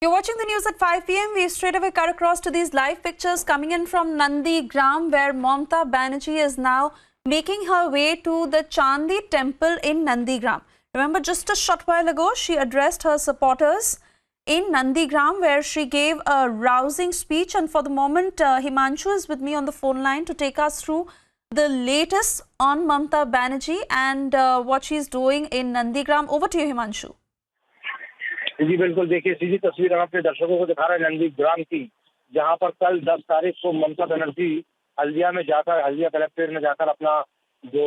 You're watching the news at 5 p.m. We straight away cut across to these live pictures coming in from Nandigram, where Mamata Banerjee is now making her way to the Chandi temple in Nandigram. Remember, just a short while ago, she addressed her supporters in Nandigram, where she gave a rousing speech. And for the moment, Himanshu is with me on the phone line to take us through the latest on Mamata Banerjee and what she's doing in Nandigram. Over to you, Himanshu. जी बिल्कुल, देखिए सीधी तस्वीर हम अपने दर्शकों को दिखा रहे हैं नंदीग्राम की, जहां पर कल 10 तारीख को ममता बनर्जी हल्दिया कलेक्ट्रेट में जाकर अपना जो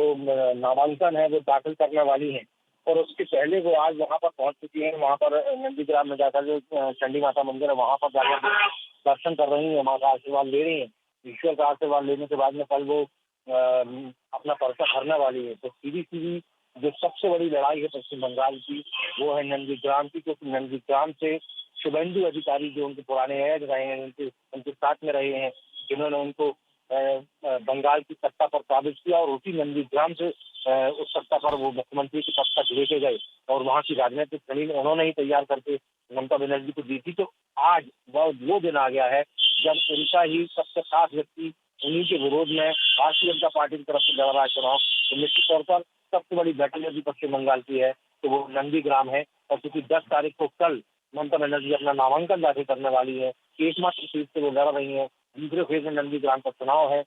नामांकन है वो दाखिल करने वाली हैं। और उसके पहले वो आज वहां पर पहुंच चुकी हैं। वहां पर नंदीग्राम में जाकर जो चंडी माता मंदिर है वहां पर जाकर दर्शन कर रही हैं, माँ का आशीर्वाद ले रही हैं। ईश्वर का आशीर्वाद लेने के बाद में कल वो अपना पर्चा भरने वाली है। तो सीधी जो सबसे बड़ी लड़ाई है पश्चिम बंगाल की, वो है नंदीग्राम की, क्योंकि नंदीग्राम से शुभेंदु अधिकारी जो उनके पुराने ऐड रहे हैं, उनके साथ में रहे हैं, जिन्होंने उनको बंगाल की सत्ता पर काबिज किया, और उसी नंदीग्राम से उस सत्ता पर वो मुख्यमंत्री के पद तक लेके गए और वहाँ की राजनीतिक जमीन उन्होंने ही तैयार करके ममता बनर्जी को दी थी। तो आज वो दिन आ गया है जब उनका ही सबसे खास व्यक्ति उन्हीं के विरोध में भारतीय जनता पार्टी की तरफ से लड़ रहा है चुनाव। तो निश्चित तौर पर सबसे बड़ी बैटल यदि पश्चिम बंगाल की है तो वो नंदीग्राम है। और क्योंकि 10 तारीख को कल ममता बनर्जी अपना नामांकन दाखिल करने वाली है, एकमात्र सीट से वो लड़ रही है, दूसरे फेज में नंदीग्राम का चुनाव है।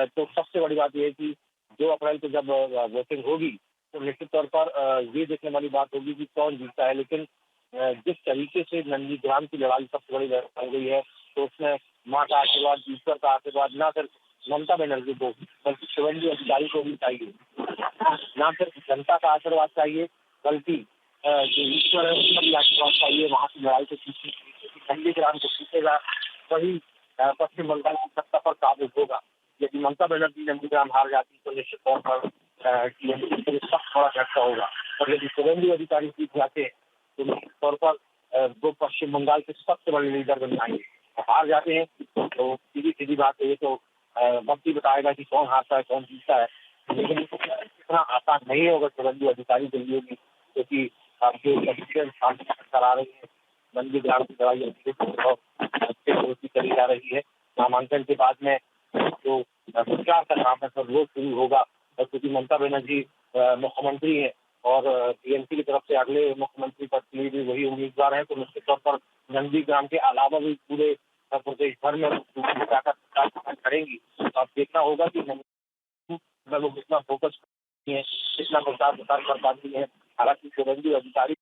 तो सबसे बड़ी बात यह है कि 2 अप्रैल को जब वोटिंग होगी तो निश्चित तौर पर ये देखने वाली बात होगी कि कौन जीतता है। लेकिन जिस तरीके से नंदीग्राम की लड़ाई सबसे बड़ी लड़ाई हो गई है, तो उसमें माँ का आशीर्वाद, ईश्वर का आशीर्वाद न सिर्फ ममता बनर्जी को बल्कि शुभेंदु अधिकारी को भी चाहिए। न सिर्फ जनता का आशीर्वाद चाहिए बल्कि जो ईश्वर है उसका भी आशीर्वाद चाहिए। वहाँ की लड़ाई को नंदीग्राम को जीतेगा वही पश्चिम बंगाल की सत्ता पर काबिज होगा। यदि ममता बनर्जी नंदीग्राम हार जाती तो निश्चित तौर पर सख्त बड़ा झटका होगा। और यदि शुभेंदु अधिकारी जीत जाते तो निश्चित तौर पर वो पश्चिम बंगाल के सबसे बड़े लीडर बन जाएंगे। हार जाते हैं तो सीधी बात है, तो वक्त ही बताएगा कि कौन हारता है कौन जीतता है। लेकिन इतना आसान नहीं होगा शुभेंदु अधिकारी के लिए भी, क्योंकि जो करा रही है नंदीग्राम की लड़ाई चली जा रही है। नामांकन के बाद में जो प्रचार का काम है सब रोज शुरू होगा। और क्योंकि ममता बनर्जी मुख्यमंत्री है और टीएमसी की तरफ से अगले मुख्यमंत्री पद के लिए भी वही उम्मीदवार है, तो निश्चित तौर पर नंदीग्राम के अलावा भी पूरे प्रदेश भर में जाकर करेंगी। अब देखना होगा कि वो कितना फोकस है, कितना प्रचार कर पाती है। हालांकि शुभेंदु अधिकारी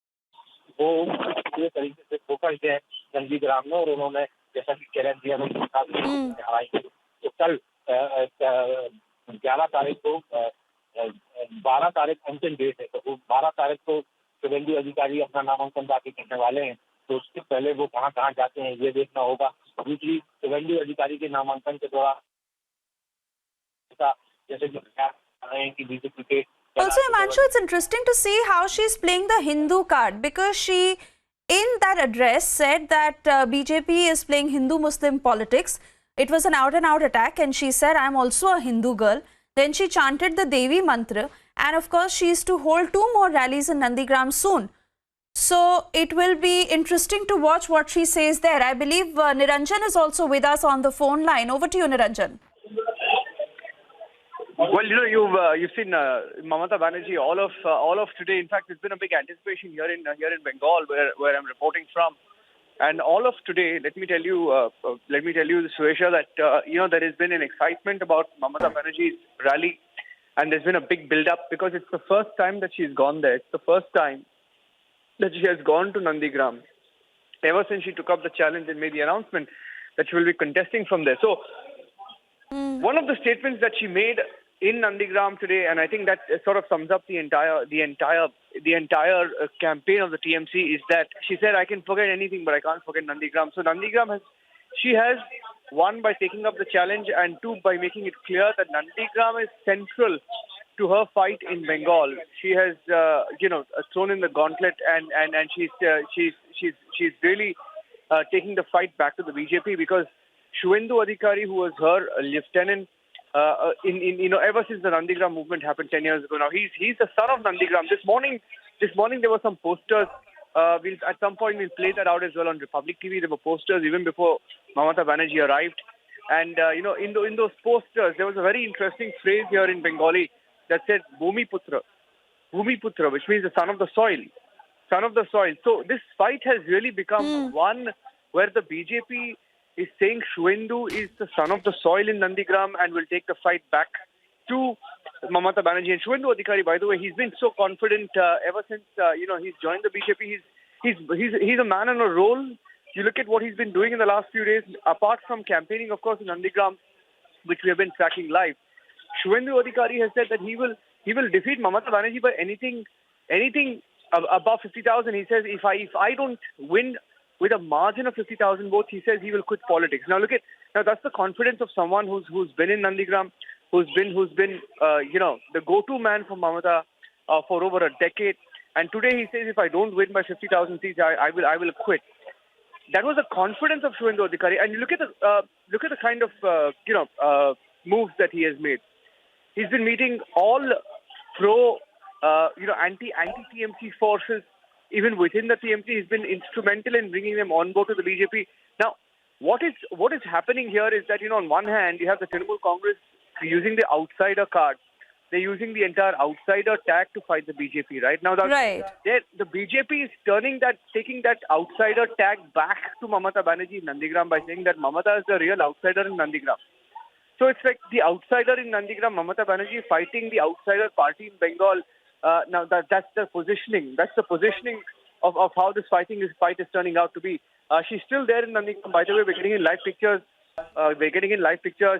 वो पूरे तरीके से फोकस्ड है नंदीग्राम में, और उन्होंने जैसा कि चैलेंज दिया तो कल 11 तारीख को 12 तारीख अंतिम डेट है, तो 12 तारीख को शुभेंदु अधिकारी अपना नामांकन दाखिल करने वाले हैं। तो उससे पहले वो कहाँ जाते हैं ये देखना होगा। दूसरी, शुभेंदु अधिकारी के नामांकन के दौरान जैसे कि बीजेपी के Also, Himanshu, it's interesting to see how she's playing the Hindu card, because she, in that address, said that BJP is playing Hindu-Muslim politics. It was an out-and-out attack, and she said, I'm also a Hindu girl. Then she chanted the Devi mantra, and of course, she is to hold 2 more rallies in Nandigram soon. So, it will be interesting to watch what she says there. I believe Niranjan is also with us on the phone line. Over to you, Niranjan. Well, you've seen Mamata Banerjee all of today. In fact, it's been a big anticipation here in Bengal, where I'm reporting from, and all of today. Let me tell you, Suresha, that there has been an excitement about Mamata Banerjee's rally, and there's been a big build-up because it's the first time that she's gone there. It's the first time that she has gone to Nandigram ever since she took up the challenge and made the announcement that she will be contesting from there. So, one of the statements that she made in Nandigram today, and I think that sort of sums up the entire campaign of the TMC, is that she said, I can forget anything, but I can't forget Nandigram. So Nandigram she has, 1, by taking up the challenge, and 2, by making it clear that Nandigram is central to her fight in Bengal. She has, thrown in the gauntlet, and she's really taking the fight back to the BJP, because Shuvendu Adhikari, who was her lieutenant, ever since the Nandigram movement happened 10 years ago now, he's the son of Nandigram. This morning there were some posters At some point we'll play that out as well on Republic TV. There were posters even before Mamata Banerjee arrived. And, in those posters, there was a very interesting phrase here in Bengali that said Bhumi Putra, which means the son of the soil. Son of the soil. So this fight has really become one where the BJP is saying Shuvendu is the son of the soil in Nandigram and will take the fight back to Mamata Banerjee. And Shuvendu Adhikari, by the way, he's been so confident ever since he's joined the BJP. He's a man on a roll. You look at what he's been doing in the last few days, apart from campaigning, of course, in Nandigram, which we have been tracking live. Shuvendu Adhikari has said that he will defeat Mamata Banerjee by anything above 50,000. He says if I don't win with a margin of 50,000 votes, he says he will quit politics. Now that's the confidence of someone who's been in Nandigram, who's been the go-to man for Mamata for over a decade. And today he says if I don't win by 50,000 seats, I will quit. That was the confidence of Shuvendu Adhikari. And you look at the kind of moves that he has made. He's been meeting all anti-TMC forces. Even within the TMC, he's been instrumental in bringing them on board to the BJP. Now, what is happening here is that, on one hand, you have the Trinamool Congress using the outsider card. They're using the entire outsider tag to fight the BJP, right? Now, the BJP is taking that outsider tag back to Mamata Banerjee in Nandigram by saying that Mamata is the real outsider in Nandigram. So it's like the outsider in Nandigram, Mamata Banerjee, fighting the outsider party in Bengal. Now that's the positioning. That's the positioning of how this fight is turning out to be. She's still there in Nandigram. By the way, we're getting in live pictures.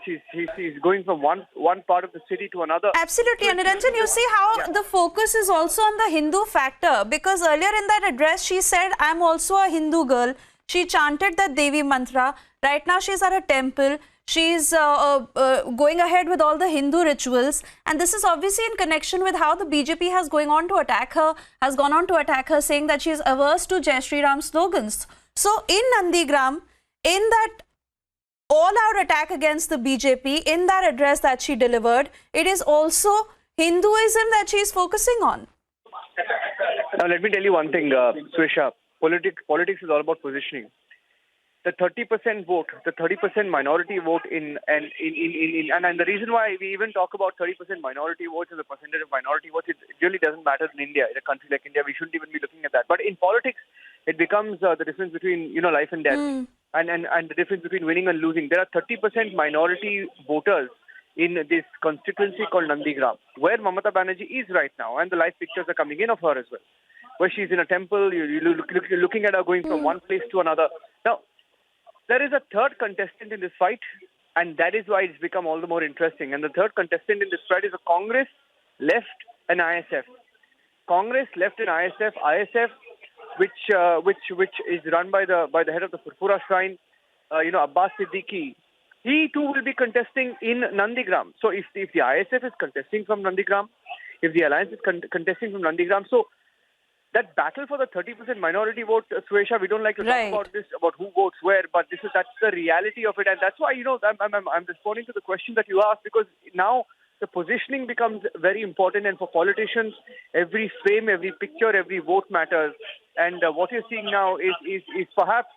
She's going from one part of the city to another. Absolutely. And Niranjan, you see how the focus is also on the Hindu factor, because earlier in that address she said, I'm also a Hindu girl. She chanted that Devi mantra. Right now she's at a temple. She's going ahead with all the Hindu rituals, and this is obviously in connection with how the BJP has gone on to attack her, saying that she's averse to Jai Shri Ram slogans. So in Nandigram, in that all-out attack against the BJP, in that address that she delivered, it is also Hinduism that she is focusing on. Now let me tell you one thing, Swisha. Politics is all about positioning. The 30% vote, the 30% minority vote and the reason why we even talk about 30% minority votes and the percentage of minority votes, it really doesn't matter in India. In a country like India, we shouldn't even be looking at that. But in politics, it becomes the difference between life and death, and the difference between winning and losing. There are 30% minority voters in this constituency called Nandigram, where Mamata Banerjee is right now, and the live pictures are coming in of her as well, where she's in a temple. You're looking at her going from one place to another. Now, there is a third contestant in this fight, and that is why it's become all the more interesting. And the third contestant in this fight is a Congress, left, and ISF. Congress, left, and ISF, which is run by the head of the Purpura Shrine, Abbas Siddiqui. He too will be contesting in Nandigram. So if the ISF is contesting from Nandigram, if the alliance is contesting from Nandigram, so that battle for the 30% minority vote, Swesha, we don't like to talk about this, about who votes where, but that's the reality of it. And that's why, I'm responding to the question that you asked, because now the positioning becomes very important. And for politicians, every frame, every picture, every vote matters. And what you're seeing now is perhaps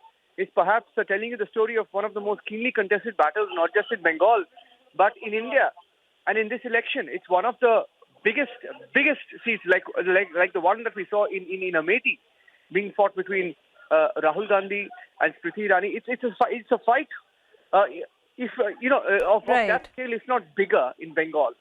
telling you the story of one of the most keenly contested battles, not just in Bengal, but in India. And in this election, it's one of the biggest seats, like the one that we saw in Amethi, being fought between Rahul Gandhi and Smriti Irani. It's a fight. Of that scale, it's not bigger in Bengal.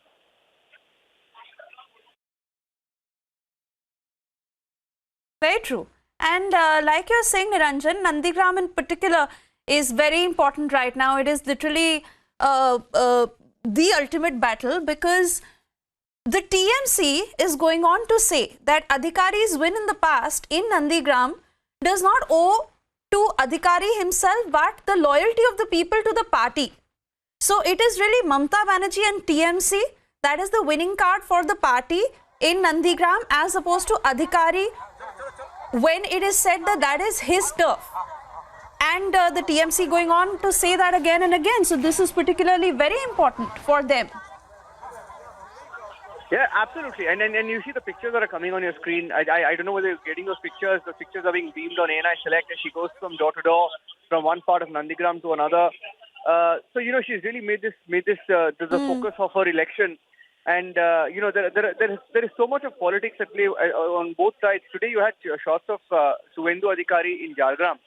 Very true. And like you're saying, Niranjan, Nandigram in particular is very important right now. It is literally the ultimate battle, because the TMC is going on to say that Adhikari's win in the past in Nandigram does not owe to Adhikari himself, but the loyalty of the people to the party. So it is really Mamata Banerjee and TMC that is the winning card for the party in Nandigram, as opposed to Adhikari, when it is said that is his turf. And the TMC going on to say that again and again. So this is particularly very important for them. Yeah, absolutely. And you see the pictures that are coming on your screen. I don't know whether you're getting those pictures. The pictures are being beamed on ANI Select as she goes from door to door, from one part of Nandigram to another. So she's really made this the focus of her election. And there is so much of politics at play on both sides. Today you had shots of Suvendu Adhikari in Jhargram,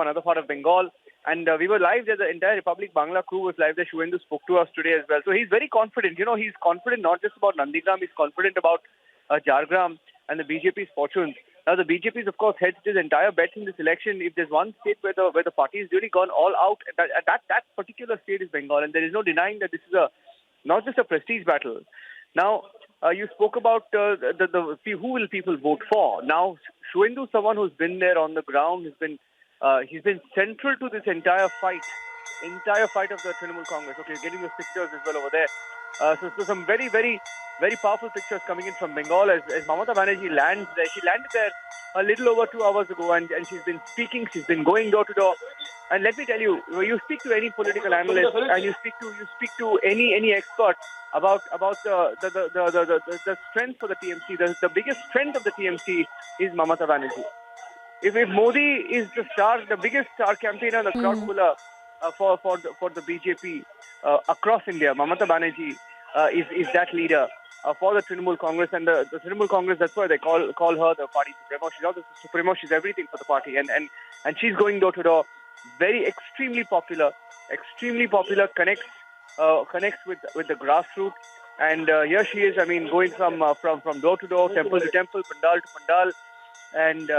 another part of Bengal. And we were live there. The entire Republic Bangla crew was live there. Shuvendu spoke to us today as well. So he's very confident. He's confident not just about Nandigram. He's confident about Jhargram and the BJP's fortunes. Now, the BJP is, of course, hedged his entire bet in this election. If there's one state where the party has really gone all out, that particular state is Bengal. And there is no denying that this is not just a prestige battle. Now, you spoke about who will people vote for. Now, Shuvendu is someone who's been there on the ground, he's been central to this entire fight of the Trinamool Congress. Okay, getting those pictures as well over there. So some very, very, very powerful pictures coming in from Bengal as Mamata Banerjee lands there. She landed there a little over 2 hours ago, and she's been speaking. She's been going door to door. And let me tell you, you speak to any political analyst and you speak to any expert about the strength for the TMC. The biggest strength of the TMC is Mamata Banerjee. If Modi is the biggest star campaigner, the crowd puller for the BJP across India, Mamata Banerjee is that leader for the Trinamool Congress. And the Trinamool Congress, that's why they call her the party supremo. She's not the supremo, she's everything for the party. And she's going door to door, extremely popular, connects with the grassroots. And here she is, going from door to door, temple to temple, pandal to pandal. And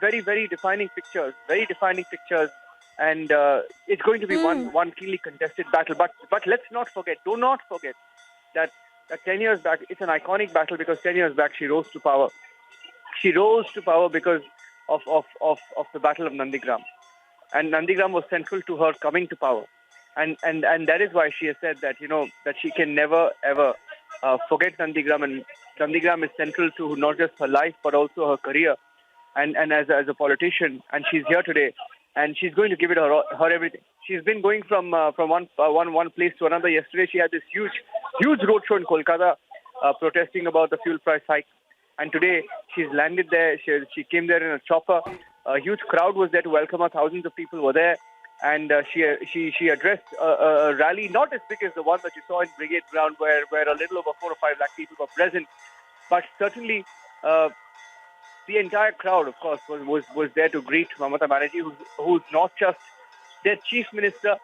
very, very defining pictures. And it's going to be one keenly contested battle. But let's not forget, do not forget that 10 years back, it's an iconic battle because 10 years back she rose to power. She rose to power because of the Battle of Nandigram. And Nandigram was central to her coming to power. And that is why she has said that, that she can never, ever forget Nandigram. And Nandigram is central to not just her life, but also her career. And as a politician, and she's here today, and she's going to give it her everything. She's been going from one place to another. Yesterday, she had this huge roadshow in Kolkata, protesting about the fuel price hike. And today, she's landed there. She came there in a chopper. A huge crowd was there to welcome her. Thousands of people were there. And she addressed a rally not as big as the one that you saw in Brigade Ground, where a little over 4 or 5 lakh people were present. But certainly, the entire crowd, of course, was there to greet Mamata Banerjee, who's not just their chief minister,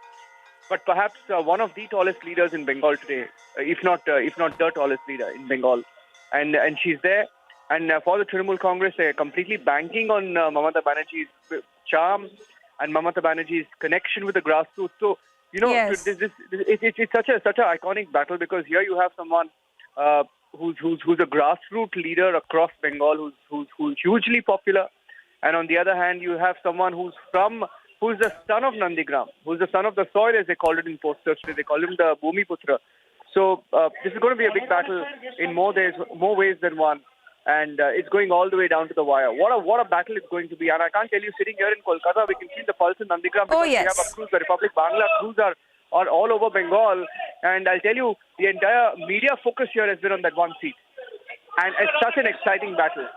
but perhaps one of the tallest leaders in Bengal today, if not the tallest leader in Bengal. And she's there. And for the Trinamool Congress, they're completely banking on Mamata Banerjee's charm and Mamata Banerjee's connection with the grassroots. So, Yes. it's such an iconic battle because here you have someone who's a grassroots leader across Bengal, who's hugely popular, and on the other hand, you have someone who's the son of Nandigram, who's the son of the soil, as they called it in posters today. They call him the Bhumi Putra. So this is going to be a big battle in more ways than one. And it's going all the way down to the wire. What a battle it's going to be. And I can't tell you, sitting here in Kolkata, we can see the pulse in Nandigram because we have a cruise. The Republic Bangla crews are all over Bengal. And I'll tell you, the entire media focus here has been on that one seat. And it's such an exciting battle.